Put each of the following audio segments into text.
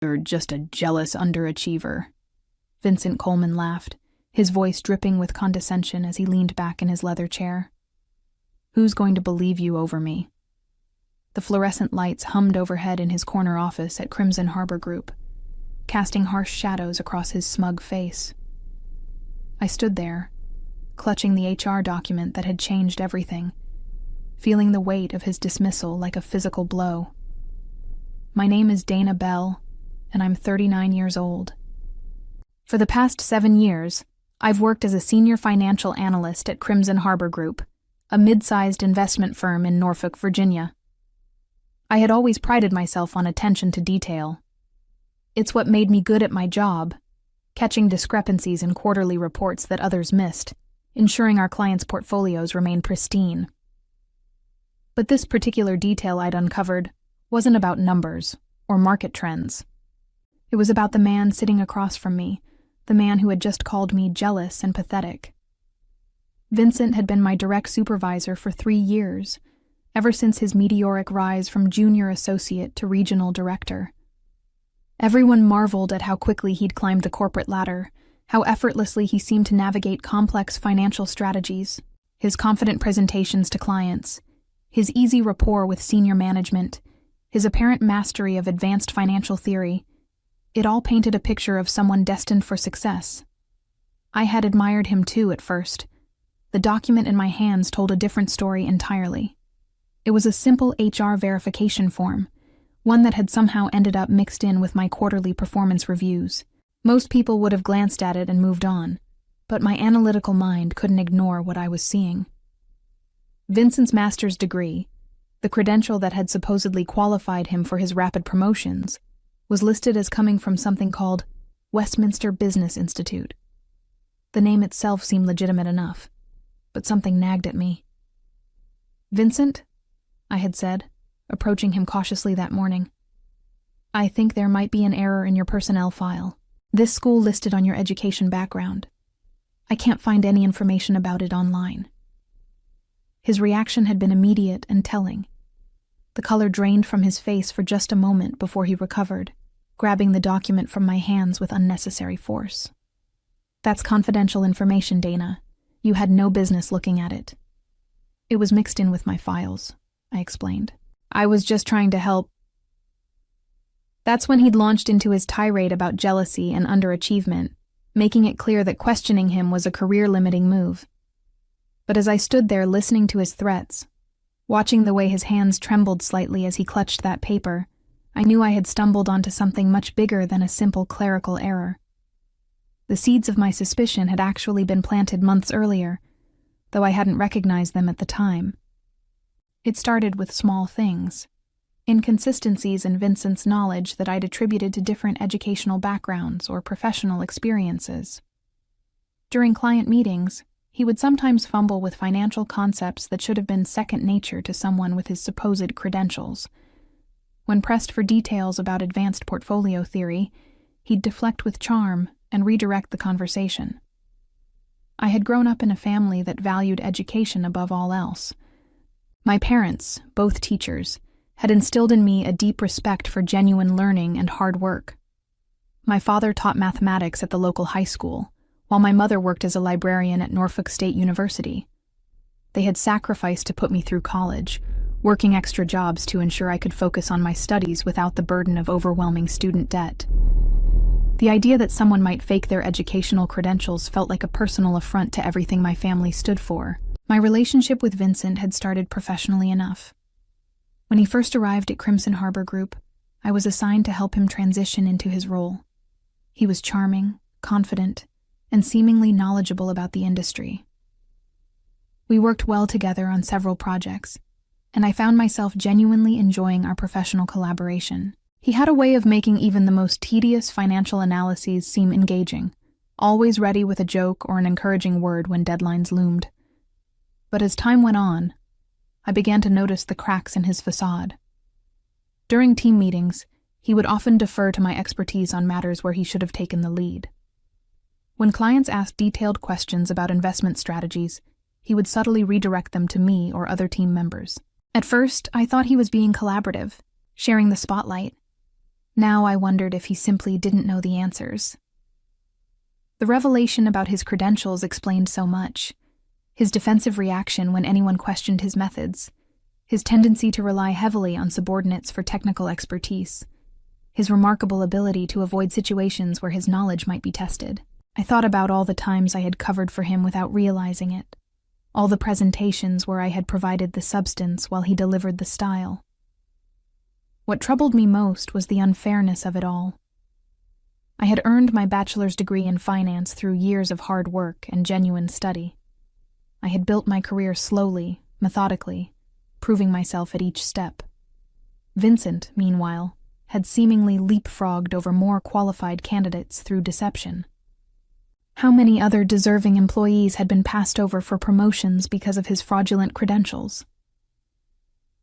You're just a jealous underachiever." Vincent Coleman laughed, his voice dripping with condescension as he leaned back in his leather chair. "Who's going to believe you over me?" The fluorescent lights hummed overhead in his corner office at Crimson Harbor Group, casting harsh shadows across his smug face. I stood there, clutching the HR document that had changed everything, feeling the weight of his dismissal like a physical blow. My name is Dana Bell, and I'm 39 years old. For the past 7 years, I've worked as a senior financial analyst at Crimson Harbor Group, a mid-sized investment firm in Norfolk, Virginia. I had always prided myself on attention to detail. It's what made me good at my job, catching discrepancies in quarterly reports that others missed, ensuring our clients' portfolios remained pristine. But this particular detail I'd uncovered wasn't about numbers or market trends. It was about the man sitting across from me, the man who had just called me jealous and pathetic. Vincent had been my direct supervisor for 3 years, ever since his meteoric rise from junior associate to regional director. Everyone marveled at how quickly he'd climbed the corporate ladder, how effortlessly he seemed to navigate complex financial strategies, his confident presentations to clients, his easy rapport with senior management, his apparent mastery of advanced financial theory. It all painted a picture of someone destined for success. I had admired him too at first. The document in my hands told a different story entirely. It was a simple HR verification form, one that had somehow ended up mixed in with my quarterly performance reviews. Most people would have glanced at it and moved on, but my analytical mind couldn't ignore what I was seeing. Vincent's master's degree, the credential that had supposedly qualified him for his rapid promotions, was listed as coming from something called Westminster Business Institute. The name itself seemed legitimate enough, but something nagged at me. "Vincent," I had said, approaching him cautiously that morning, "I think there might be an error in your personnel file. This school listed on your education background. I can't find any information about it online." His reaction had been immediate and telling. The color drained from his face for just a moment before he recovered, grabbing the document from my hands with unnecessary force. "That's confidential information, Dana. You had no business looking at it." "It was mixed in with my files," I explained. "I was just trying to help." That's when he'd launched into his tirade about jealousy and underachievement, making it clear that questioning him was a career-limiting move. But as I stood there listening to his threats, watching the way his hands trembled slightly as he clutched that paper, I knew I had stumbled onto something much bigger than a simple clerical error. The seeds of my suspicion had actually been planted months earlier, though I hadn't recognized them at the time. It started with small things, inconsistencies in Vincent's knowledge that I'd attributed to different educational backgrounds or professional experiences. During client meetings, he would sometimes fumble with financial concepts that should have been second nature to someone with his supposed credentials. When pressed for details about advanced portfolio theory, he'd deflect with charm and redirect the conversation. I had grown up in a family that valued education above all else. My parents, both teachers, had instilled in me a deep respect for genuine learning and hard work. My father taught mathematics at the local high school, while my mother worked as a librarian at Norfolk State University. They had sacrificed to put me through college, working extra jobs to ensure I could focus on my studies without the burden of overwhelming student debt. The idea that someone might fake their educational credentials felt like a personal affront to everything my family stood for. My relationship with Vincent had started professionally enough. When he first arrived at Crimson Harbor Group, I was assigned to help him transition into his role. He was charming, confident, and seemingly knowledgeable about the industry. We worked well together on several projects, and I found myself genuinely enjoying our professional collaboration. He had a way of making even the most tedious financial analyses seem engaging, always ready with a joke or an encouraging word when deadlines loomed. But as time went on, I began to notice the cracks in his facade. During team meetings, he would often defer to my expertise on matters where he should have taken the lead. When clients asked detailed questions about investment strategies, he would subtly redirect them to me or other team members. At first, I thought he was being collaborative, sharing the spotlight. Now I wondered if he simply didn't know the answers. The revelation about his credentials explained so much. His defensive reaction when anyone questioned his methods, his tendency to rely heavily on subordinates for technical expertise, his remarkable ability to avoid situations where his knowledge might be tested. I thought about all the times I had covered for him without realizing it, all the presentations where I had provided the substance while he delivered the style. What troubled me most was the unfairness of it all. I had earned my bachelor's degree in finance through years of hard work and genuine study. I had built my career slowly, methodically, proving myself at each step. Vincent, meanwhile, had seemingly leapfrogged over more qualified candidates through deception. How many other deserving employees had been passed over for promotions because of his fraudulent credentials?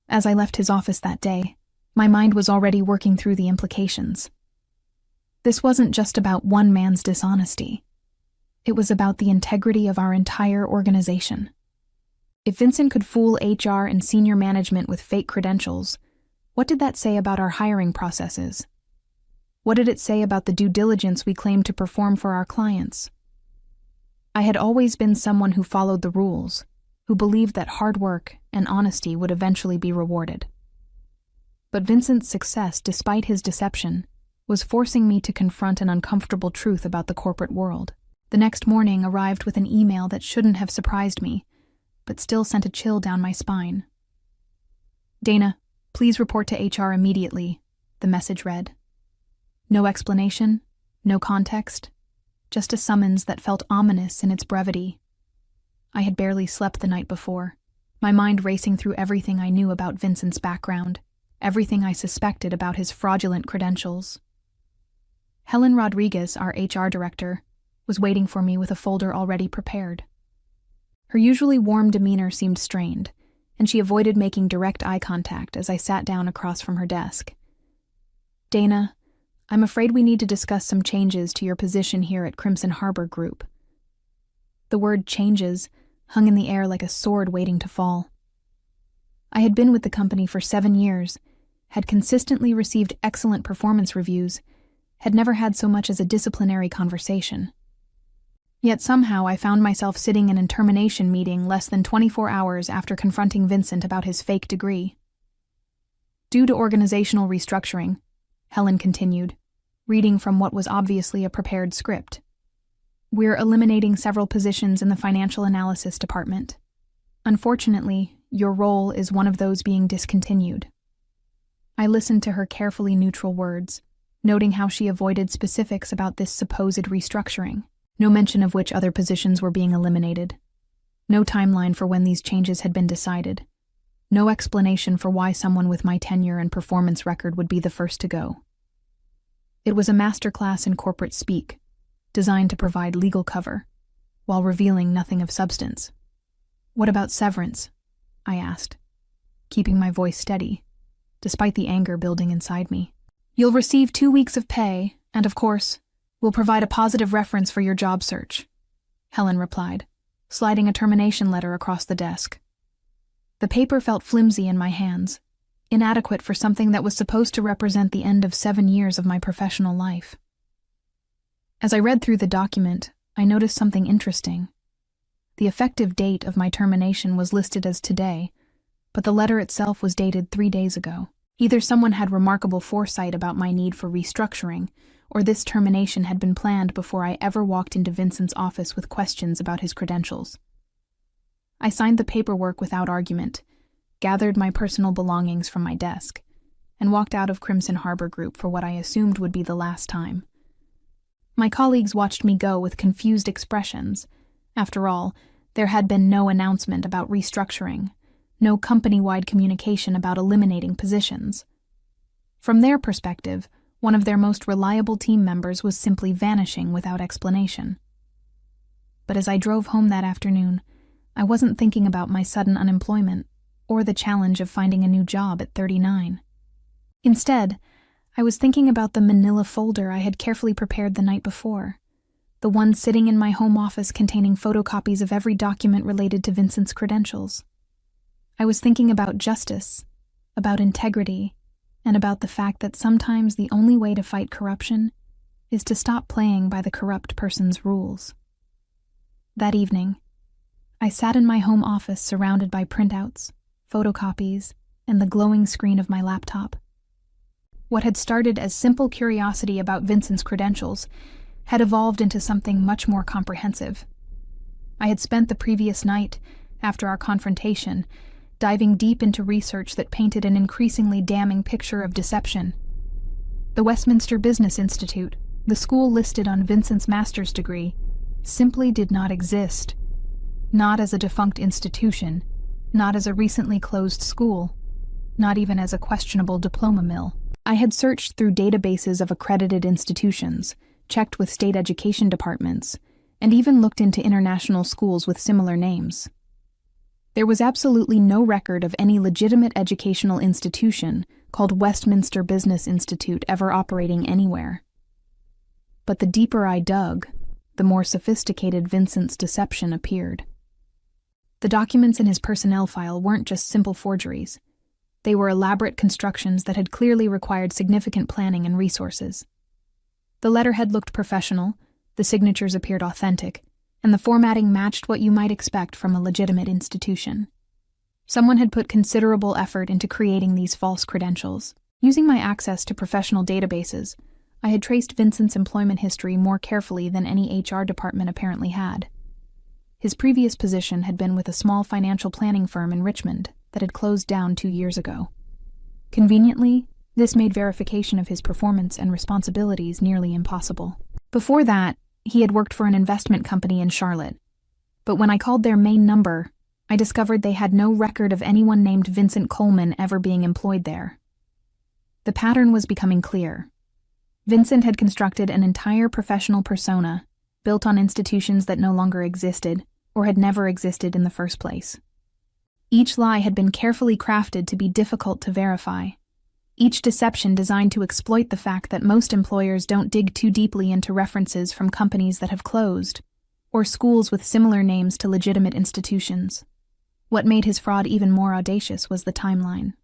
As I left his office that day, my mind was already working through the implications. This wasn't just about one man's dishonesty. It was about the integrity of our entire organization. If Vincent could fool HR and senior management with fake credentials, what did that say about our hiring processes? What did it say about the due diligence we claimed to perform for our clients? I had always been someone who followed the rules, who believed that hard work and honesty would eventually be rewarded. But Vincent's success, despite his deception, was forcing me to confront an uncomfortable truth about the corporate world. The next morning arrived with an email that shouldn't have surprised me, but still sent a chill down my spine. "Dana, please report to HR immediately," the message read. No explanation, no context, just a summons that felt ominous in its brevity. I had barely slept the night before, my mind racing through everything I knew about Vincent's background, everything I suspected about his fraudulent credentials. Helen Rodriguez, our HR director, was waiting for me with a folder already prepared. Her usually warm demeanor seemed strained, and she avoided making direct eye contact as I sat down across from her desk. "Dana, I'm afraid we need to discuss some changes to your position here at Crimson Harbor Group." The word changes hung in the air like a sword waiting to fall. I had been with the company for 7 years, had consistently received excellent performance reviews, had never had so much as a disciplinary conversation. Yet somehow I found myself sitting in a termination meeting less than 24 hours after confronting Vincent about his fake degree. "Due to organizational restructuring," Helen continued, reading from what was obviously a prepared script, "we're eliminating several positions in the financial analysis department. Unfortunately, your role is one of those being discontinued." I listened to her carefully neutral words, noting how she avoided specifics about this supposed restructuring, no mention of which other positions were being eliminated, no timeline for when these changes had been decided, no explanation for why someone with my tenure and performance record would be the first to go. It was a masterclass in corporate speak, designed to provide legal cover, while revealing nothing of substance. "What about severance?" I asked, keeping my voice steady, despite the anger building inside me. "You'll receive 2 weeks of pay, and of course, we'll provide a positive reference for your job search," Helen replied, sliding a termination letter across the desk. The paper felt flimsy in my hands, inadequate for something that was supposed to represent the end of 7 years of my professional life. As I read through the document, I noticed something interesting. The effective date of my termination was listed as today, but the letter itself was dated 3 days ago. Either someone had remarkable foresight about my need for restructuring, or this termination had been planned before I ever walked into Vincent's office with questions about his credentials. I signed the paperwork without argument, gathered my personal belongings from my desk, and walked out of Crimson Harbor Group for what I assumed would be the last time. My colleagues watched me go with confused expressions. After all, there had been no announcement about restructuring, no company-wide communication about eliminating positions. From their perspective, one of their most reliable team members was simply vanishing without explanation. But as I drove home that afternoon, I wasn't thinking about my sudden unemployment or the challenge of finding a new job at 39. Instead, I was thinking about the manila folder I had carefully prepared the night before, the one sitting in my home office containing photocopies of every document related to Vincent's credentials. I was thinking about justice, about integrity, and about the fact that sometimes the only way to fight corruption is to stop playing by the corrupt person's rules. That evening, I sat in my home office surrounded by printouts, photocopies, and the glowing screen of my laptop. What had started as simple curiosity about Vincent's credentials had evolved into something much more comprehensive. I had spent the previous night, after our confrontation, diving deep into research that painted an increasingly damning picture of deception. The Westminster Business Institute, the school listed on Vincent's master's degree, simply did not exist. Not as a defunct institution, not as a recently closed school, not even as a questionable diploma mill. I had searched through databases of accredited institutions, checked with state education departments, and even looked into international schools with similar names. There was absolutely no record of any legitimate educational institution called Westminster Business Institute ever operating anywhere. But the deeper I dug, the more sophisticated Vincent's deception appeared. The documents in his personnel file weren't just simple forgeries. They were elaborate constructions that had clearly required significant planning and resources. The letterhead looked professional, the signatures appeared authentic, and the formatting matched what you might expect from a legitimate institution. Someone had put considerable effort into creating these false credentials. Using my access to professional databases, I had traced Vincent's employment history more carefully than any HR department apparently had. His previous position had been with a small financial planning firm in Richmond that had closed down 2 years ago. Conveniently, this made verification of his performance and responsibilities nearly impossible. Before that, he had worked for an investment company in Charlotte. But when I called their main number, I discovered they had no record of anyone named Vincent Coleman ever being employed there. The pattern was becoming clear. Vincent had constructed an entire professional persona, built on institutions that no longer existed, or had never existed in the first place. Each lie had been carefully crafted to be difficult to verify. Each deception designed to exploit the fact that most employers don't dig too deeply into references from companies that have closed, or schools with similar names to legitimate institutions. What made his fraud even more audacious was the timeline.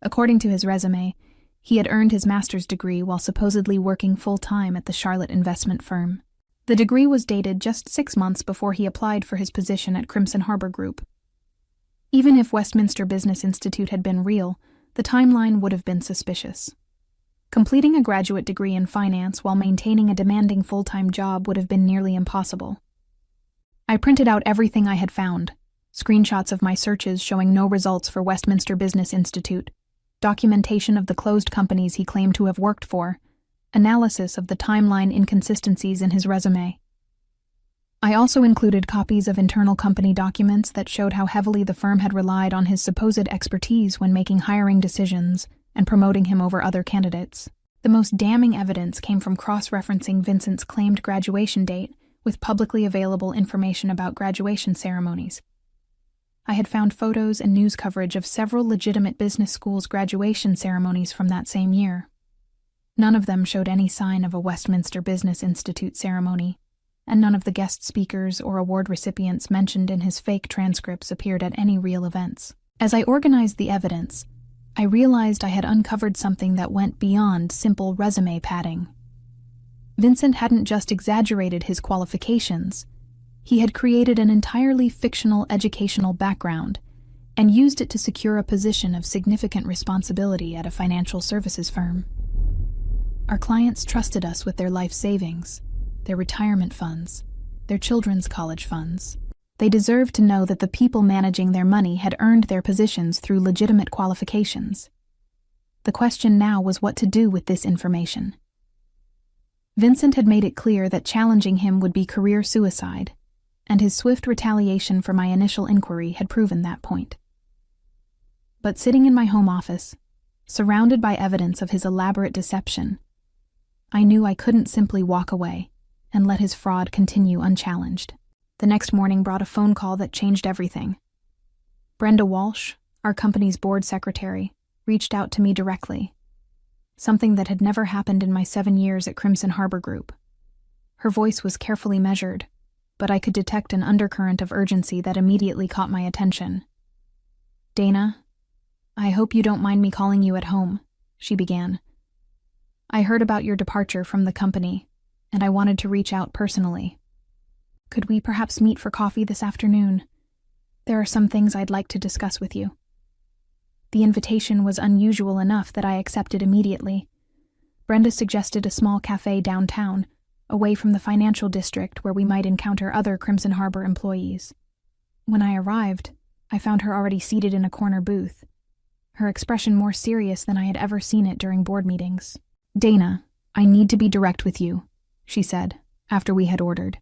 According to his resume, he had earned his master's degree while supposedly working full-time at the Charlotte investment firm. The degree was dated just 6 months before he applied for his position at Crimson Harbor Group. Even if Westminster Business Institute had been real, the timeline would have been suspicious. Completing a graduate degree in finance while maintaining a demanding full-time job would have been nearly impossible. I printed out everything I had found, screenshots of my searches showing no results for Westminster Business Institute, documentation of the closed companies he claimed to have worked for, analysis of the timeline inconsistencies in his resume. I also included copies of internal company documents that showed how heavily the firm had relied on his supposed expertise when making hiring decisions and promoting him over other candidates. The most damning evidence came from cross-referencing Vincent's claimed graduation date with publicly available information about graduation ceremonies. I had found photos and news coverage of several legitimate business schools' graduation ceremonies from that same year. None of them showed any sign of a Westminster Business Institute ceremony, and none of the guest speakers or award recipients mentioned in his fake transcripts appeared at any real events. As I organized the evidence, I realized I had uncovered something that went beyond simple resume padding. Vincent hadn't just exaggerated his qualifications, he had created an entirely fictional educational background and used it to secure a position of significant responsibility at a financial services firm. Our clients trusted us with their life savings, their retirement funds, their children's college funds. They deserved to know that the people managing their money had earned their positions through legitimate qualifications. The question now was what to do with this information. Vincent had made it clear that challenging him would be career suicide, and his swift retaliation for my initial inquiry had proven that point. But sitting in my home office, surrounded by evidence of his elaborate deception, I knew I couldn't simply walk away and let his fraud continue unchallenged. The next morning brought a phone call that changed everything. Brenda Walsh, our company's board secretary, reached out to me directly, something that had never happened in my 7 years at Crimson Harbor Group. Her voice was carefully measured, but I could detect an undercurrent of urgency that immediately caught my attention. "Dana, I hope you don't mind me calling you at home," she began. "I heard about your departure from the company, and I wanted to reach out personally. Could we perhaps meet for coffee this afternoon? There are some things I'd like to discuss with you." The invitation was unusual enough that I accepted immediately. Brenda suggested a small cafe downtown, away from the financial district where we might encounter other Crimson Harbor employees. When I arrived, I found her already seated in a corner booth, her expression more serious than I had ever seen it during board meetings. "Dana, I need to be direct with you," she said, after we had ordered.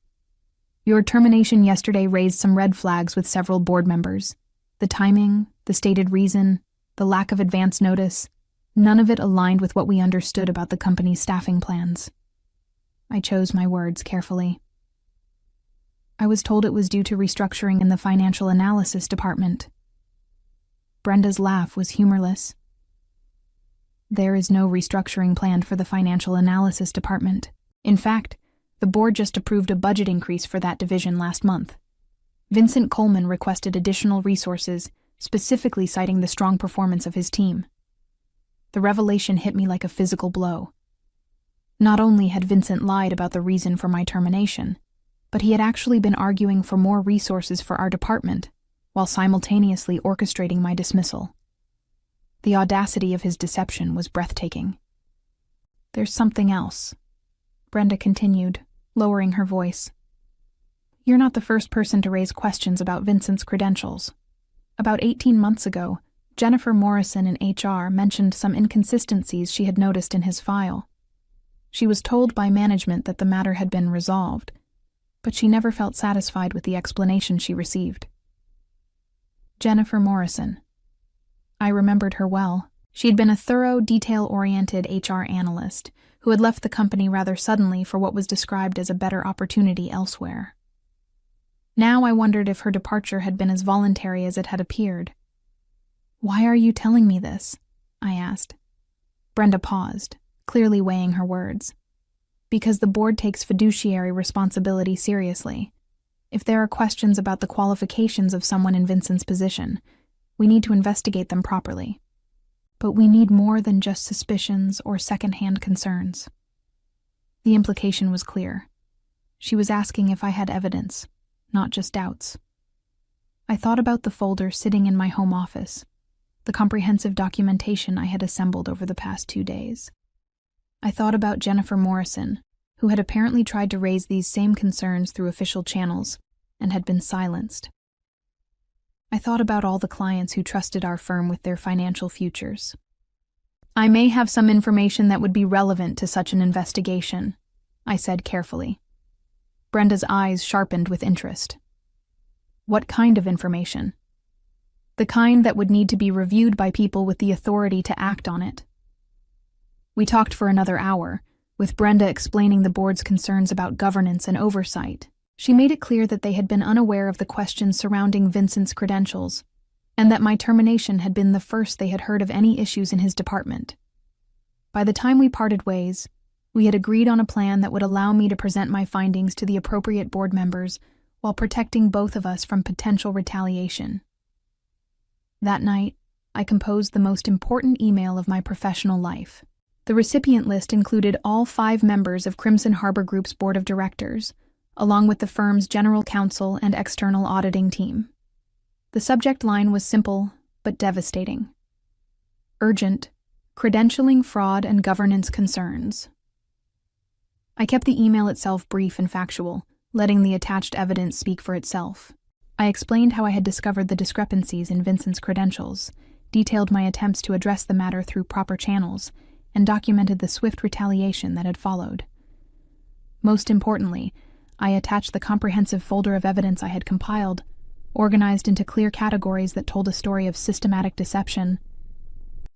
"Your termination yesterday raised some red flags with several board members. The timing, the stated reason, the lack of advance notice, none of it aligned with what we understood about the company's staffing plans." I chose my words carefully. "I was told it was due to restructuring in the financial analysis department." Brenda's laugh was humorless. "There is no restructuring planned for the financial analysis department. In fact, the board just approved a budget increase for that division last month. Vincent Coleman requested additional resources, specifically citing the strong performance of his team." The revelation hit me like a physical blow. Not only had Vincent lied about the reason for my termination, but he had actually been arguing for more resources for our department, while simultaneously orchestrating my dismissal. The audacity of his deception was breathtaking. "There's something else," Brenda continued, lowering her voice. "You're not the first person to raise questions about Vincent's credentials. About 18 months ago, Jennifer Morrison in HR mentioned some inconsistencies she had noticed in his file. She was told by management that the matter had been resolved, but she never felt satisfied with the explanation she received." Jennifer Morrison. I remembered her well. She had been a thorough, detail-oriented HR analyst who had left the company rather suddenly for what was described as a better opportunity elsewhere. Now I wondered if her departure had been as voluntary as it had appeared. "Why are you telling me this?" I asked. Brenda paused, clearly weighing her words. "Because the board takes fiduciary responsibility seriously. If there are questions about the qualifications of someone in Vincent's position, we need to investigate them properly. But we need more than just suspicions or second-hand concerns." The implication was clear. She was asking if I had evidence, not just doubts. I thought about the folder sitting in my home office, the comprehensive documentation I had assembled over the past 2 days. I thought about Jennifer Morrison, who had apparently tried to raise these same concerns through official channels and had been silenced. I thought about all the clients who trusted our firm with their financial futures. "I may have some information that would be relevant to such an investigation," I said carefully. Brenda's eyes sharpened with interest. "What kind of information?" "The kind that would need to be reviewed by people with the authority to act on it." We talked for another hour, with Brenda explaining the board's concerns about governance and oversight. She made it clear that they had been unaware of the questions surrounding Vincent's credentials, and that my termination had been the first they had heard of any issues in his department. By the time we parted ways, we had agreed on a plan that would allow me to present my findings to the appropriate board members while protecting both of us from potential retaliation. That night, I composed the most important email of my professional life. The recipient list included all 5 members of Crimson Harbor Group's board of directors, along with the firm's general counsel and external auditing team. The subject line was simple but devastating. Urgent, credentialing fraud and governance concerns. I kept the email itself brief and factual, letting the attached evidence speak for itself. I explained how I had discovered the discrepancies in Vincent's credentials, detailed my attempts to address the matter through proper channels, and documented the swift retaliation that had followed. Most importantly, I attached the comprehensive folder of evidence I had compiled, organized into clear categories that told a story of systematic deception.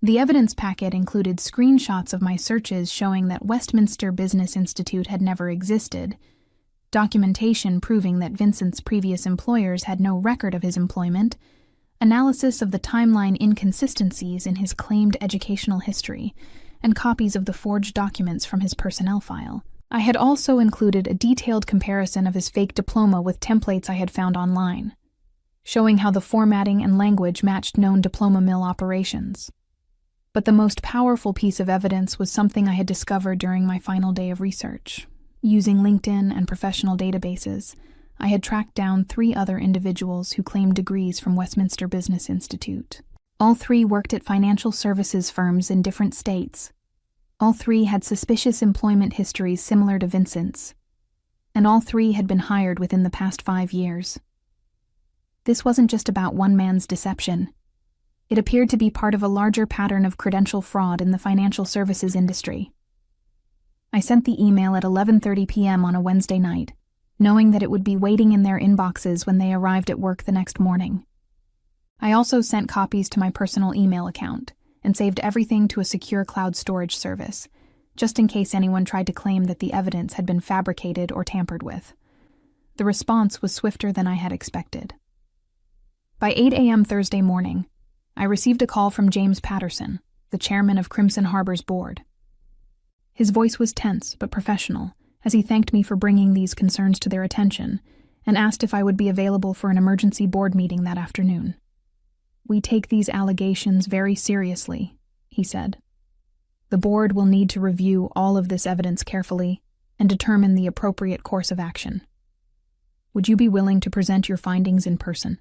The evidence packet included screenshots of my searches showing that Westminster Business Institute had never existed, documentation proving that Vincent's previous employers had no record of his employment, analysis of the timeline inconsistencies in his claimed educational history, and copies of the forged documents from his personnel file. I had also included a detailed comparison of his fake diploma with templates I had found online, showing how the formatting and language matched known diploma mill operations. But the most powerful piece of evidence was something I had discovered during my final day of research. Using LinkedIn and professional databases, I had tracked down 3 other individuals who claimed degrees from Westminster Business Institute. All 3 worked at financial services firms in different states. All 3 had suspicious employment histories similar to Vincent's, and all 3 had been hired within the past 5 years. This wasn't just about one man's deception. It appeared to be part of a larger pattern of credential fraud in the financial services industry. I sent the email at 11:30 p.m. on a Wednesday night, knowing that it would be waiting in their inboxes when they arrived at work the next morning. I also sent copies to my personal email account and saved everything to a secure cloud storage service, just in case anyone tried to claim that the evidence had been fabricated or tampered with. The response was swifter than I had expected. By 8 a.m. Thursday morning, I received a call from James Patterson, the chairman of Crimson Harbor's board. His voice was tense but professional as he thanked me for bringing these concerns to their attention and asked if I would be available for an emergency board meeting that afternoon. "We take these allegations very seriously," he said. "The board will need to review all of this evidence carefully and determine the appropriate course of action. Would you be willing to present your findings in person?"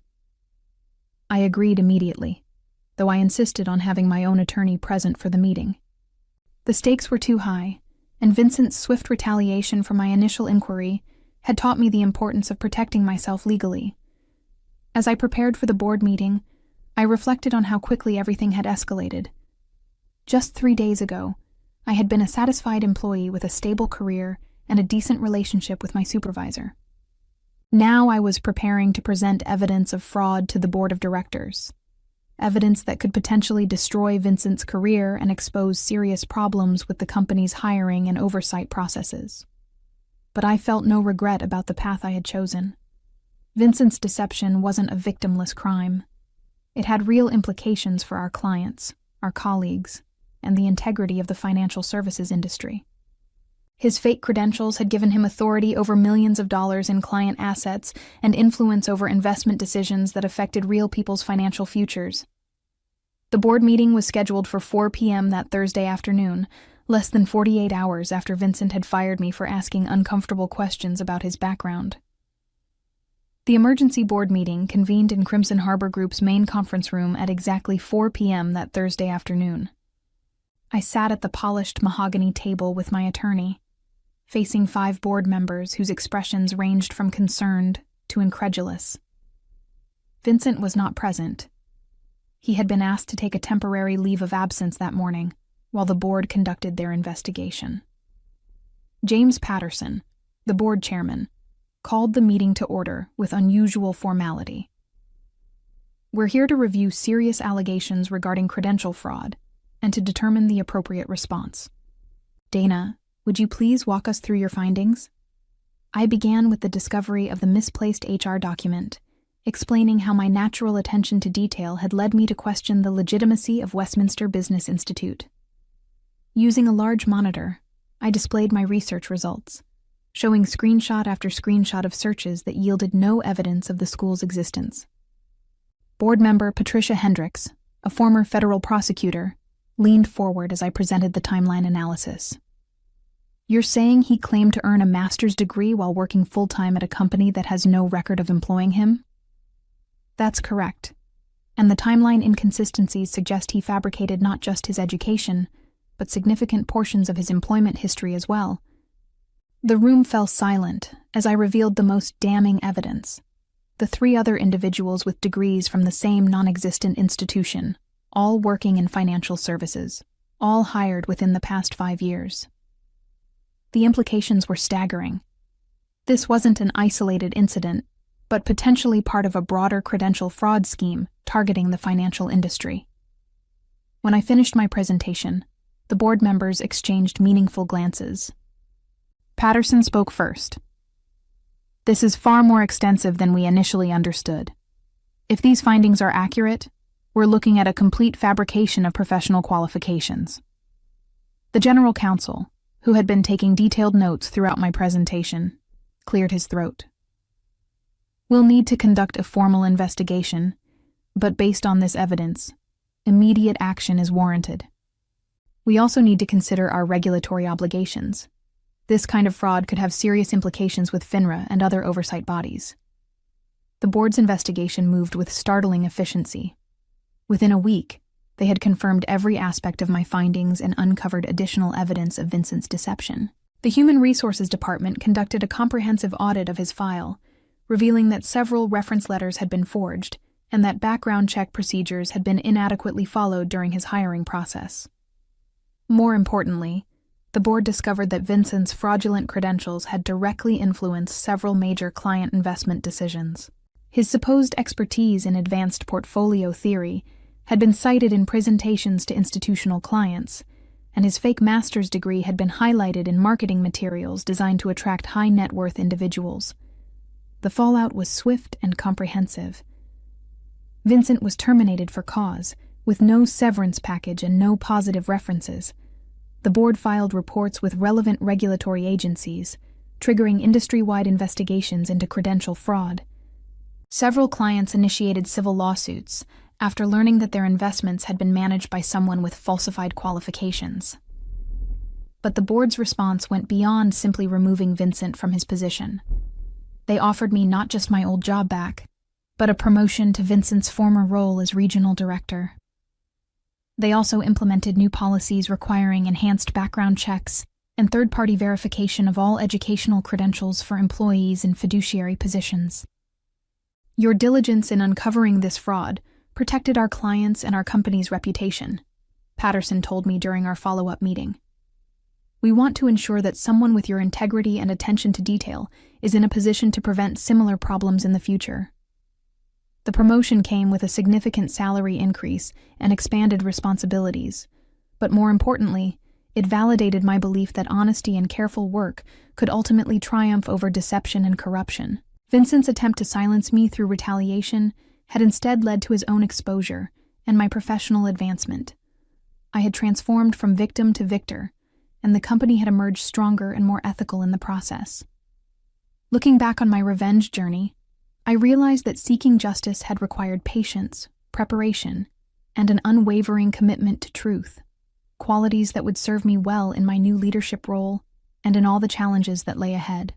I agreed immediately, though I insisted on having my own attorney present for the meeting. The stakes were too high, and Vincent's swift retaliation for my initial inquiry had taught me the importance of protecting myself legally. As I prepared for the board meeting, I reflected on how quickly everything had escalated. Just 3 days ago, I had been a satisfied employee with a stable career and a decent relationship with my supervisor. Now I was preparing to present evidence of fraud to the board of directors, evidence that could potentially destroy Vincent's career and expose serious problems with the company's hiring and oversight processes. But I felt no regret about the path I had chosen. Vincent's deception wasn't a victimless crime. It had real implications for our clients, our colleagues, and the integrity of the financial services industry. His fake credentials had given him authority over millions of dollars in client assets and influence over investment decisions that affected real people's financial futures. The board meeting was scheduled for 4 p.m. that Thursday afternoon, less than 48 hours after Vincent had fired me for asking uncomfortable questions about his background. The emergency board meeting convened in Crimson Harbor Group's main conference room at exactly 4 p.m. that Thursday afternoon. I sat at the polished mahogany table with my attorney, facing 5 board members whose expressions ranged from concerned to incredulous. Vincent was not present. He had been asked to take a temporary leave of absence that morning while the board conducted their investigation. James Patterson, the board chairman, called the meeting to order with unusual formality. "We're here to review serious allegations regarding credential fraud and to determine the appropriate response. Dana, would you please walk us through your findings?" I began with the discovery of the misplaced HR document, explaining how my natural attention to detail had led me to question the legitimacy of Westminster Business Institute. Using a large monitor, I displayed my research results, showing screenshot after screenshot of searches that yielded no evidence of the school's existence. Board member Patricia Hendricks, a former federal prosecutor, leaned forward as I presented the timeline analysis. "You're saying he claimed to earn a master's degree while working full-time at a company that has no record of employing him?" "That's correct, and the timeline inconsistencies suggest he fabricated not just his education, but significant portions of his employment history as well." The room fell silent as I revealed the most damning evidence: the 3 other individuals with degrees from the same non-existent institution, all working in financial services, all hired within the past 5 years. The implications were staggering. This wasn't an isolated incident, but potentially part of a broader credential fraud scheme targeting the financial industry. When I finished my presentation, the board members exchanged meaningful glances. Patterson spoke first. "This is far more extensive than we initially understood. If these findings are accurate, we're looking at a complete fabrication of professional qualifications." The general counsel, who had been taking detailed notes throughout my presentation, cleared his throat. "We'll need to conduct a formal investigation, but based on this evidence, immediate action is warranted," We also need to consider our regulatory obligations. This kind of fraud could have serious implications with FINRA and other oversight bodies. The board's investigation moved with startling efficiency. Within a week, they had confirmed every aspect of my findings and uncovered additional evidence of Vincent's deception. The Human Resources Department conducted a comprehensive audit of his file, revealing that several reference letters had been forged and that background check procedures had been inadequately followed during his hiring process. More importantly, the board discovered that Vincent's fraudulent credentials had directly influenced several major client investment decisions. His supposed expertise in advanced portfolio theory had been cited in presentations to institutional clients, and his fake master's degree had been highlighted in marketing materials designed to attract high-net-worth individuals. The fallout was swift and comprehensive. Vincent was terminated for cause, with no severance package and no positive references. The board filed reports with relevant regulatory agencies, triggering industry-wide investigations into credential fraud. Several clients initiated civil lawsuits after learning that their investments had been managed by someone with falsified qualifications. But the board's response went beyond simply removing Vincent from his position. They offered me not just my old job back, but a promotion to Vincent's former role as regional director. They also implemented new policies requiring enhanced background checks and third-party verification of all educational credentials for employees in fiduciary positions. Your diligence in uncovering this fraud protected our clients and our company's reputation, Patterson told me during our follow-up meeting. We want to ensure that someone with your integrity and attention to detail is in a position to prevent similar problems in the future. The promotion came with a significant salary increase and expanded responsibilities, but more importantly, it validated my belief that honesty and careful work could ultimately triumph over deception and corruption. Vincent's attempt to silence me through retaliation had instead led to his own exposure and my professional advancement. I had transformed from victim to victor, and the company had emerged stronger and more ethical in the process. Looking back on my revenge journey, I realized that seeking justice had required patience, preparation, and an unwavering commitment to truth, qualities that would serve me well in my new leadership role and in all the challenges that lay ahead.